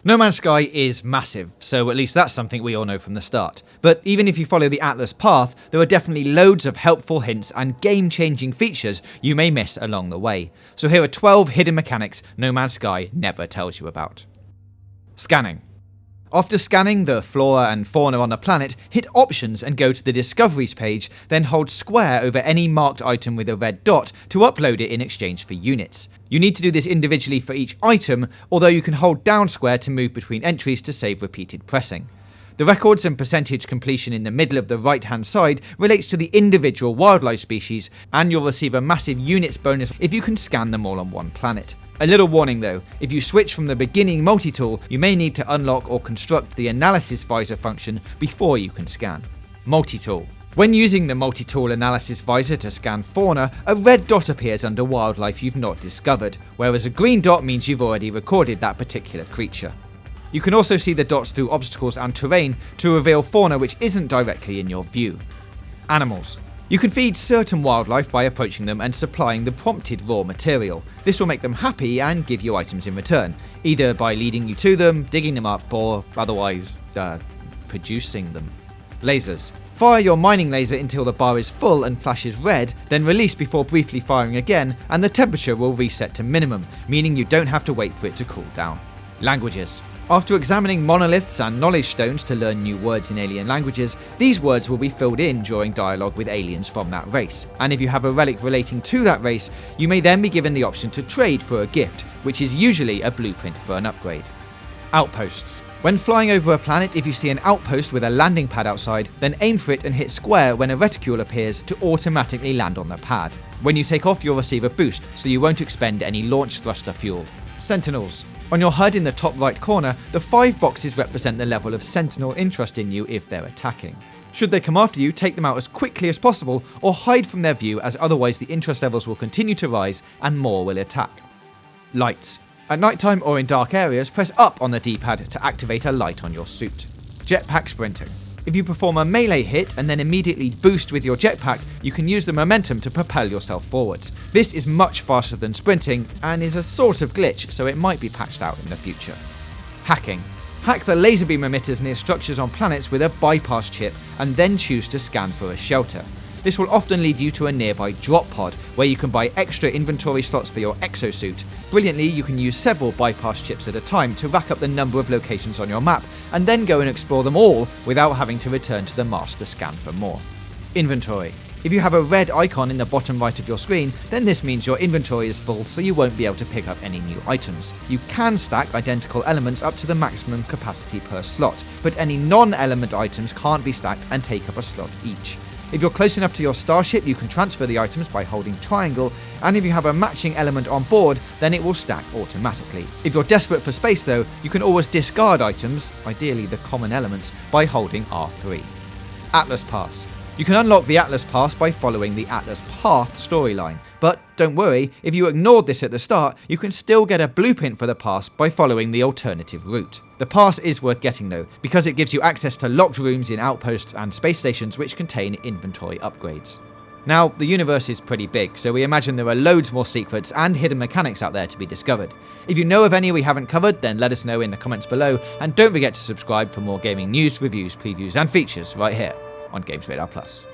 No Man's Sky is massive, so at least that's something we all know from the start. But even if you follow the Atlas path, there are definitely loads of helpful hints and game-changing features you may miss along the way. So here are 12 hidden mechanics No Man's Sky never tells you about. Scanning. After scanning the flora and fauna on the planet, hit Options and go to the Discoveries page, then hold square over any marked item with a red dot to upload it in exchange for units. You need to do this individually for each item, although you can hold down square to move between entries to save repeated pressing. The records and percentage completion in the middle of the right hand side relates to the individual wildlife species, and you'll receive a massive units bonus if you can scan them all on one planet. A little warning though, if you switch from the beginning multi-tool, you may need to unlock or construct the analysis visor function before you can scan. Multi-tool. When using the multi-tool analysis visor to scan fauna, a red dot appears under wildlife you've not discovered, whereas a green dot means you've already recorded that particular creature. You can also see the dots through obstacles and terrain to reveal fauna which isn't directly in your view. Animals. You can feed certain wildlife by approaching them and supplying the prompted raw material. This will make them happy and give you items in return, either by leading you to them, digging them up, or otherwise, producing them. Lasers. Fire your mining laser until the bar is full and flashes red, then release before briefly firing again, and the temperature will reset to minimum, meaning you don't have to wait for it to cool down. Languages. After examining monoliths and knowledge stones to learn new words in alien languages, these words will be filled in during dialogue with aliens from that race, and if you have a relic relating to that race, you may then be given the option to trade for a gift, which is usually a blueprint for an upgrade. Outposts. When flying over a planet, if you see an outpost with a landing pad outside, then aim for it and hit square when a reticule appears to automatically land on the pad. When you take off, you'll receive a boost, so you won't expend any launch thruster fuel. Sentinels. On your HUD in the top right corner, the 5 boxes represent the level of Sentinel interest in you if they're attacking. Should they come after you, take them out as quickly as possible or hide from their view, as otherwise the interest levels will continue to rise and more will attack. Lights. At nighttime or in dark areas, press up on the D-pad to activate a light on your suit. Jetpack sprinting. If you perform a melee hit and then immediately boost with your jetpack, you can use the momentum to propel yourself forwards. This is much faster than sprinting and is a sort of glitch, so it might be patched out in the future. Hacking. Hack the laser beam emitters near structures on planets with a bypass chip and then choose to scan for a shelter. This will often lead you to a nearby drop pod, where you can buy extra inventory slots for your exosuit. Brilliantly, you can use several bypass chips at a time to rack up the number of locations on your map, and then go and explore them all without having to return to the master scan for more. Inventory. If you have a red icon in the bottom right of your screen, then this means your inventory is full, so you won't be able to pick up any new items. You can stack identical elements up to the maximum capacity per slot, but any non-element items can't be stacked and take up a slot each. If you're close enough to your starship, you can transfer the items by holding triangle, and if you have a matching element on board, then it will stack automatically. If you're desperate for space though, you can always discard items, ideally the common elements, by holding R3. Atlas Pass. You can unlock the Atlas Pass by following the Atlas Path storyline, but don't worry, if you ignored this at the start, you can still get a blueprint for the pass by following the alternative route. The pass is worth getting though, because it gives you access to locked rooms in outposts and space stations which contain inventory upgrades. Now, the universe is pretty big, so we imagine there are loads more secrets and hidden mechanics out there to be discovered. If you know of any we haven't covered, then let us know in the comments below, and don't forget to subscribe for more gaming news, reviews, previews and features right here on GamesRadar Plus.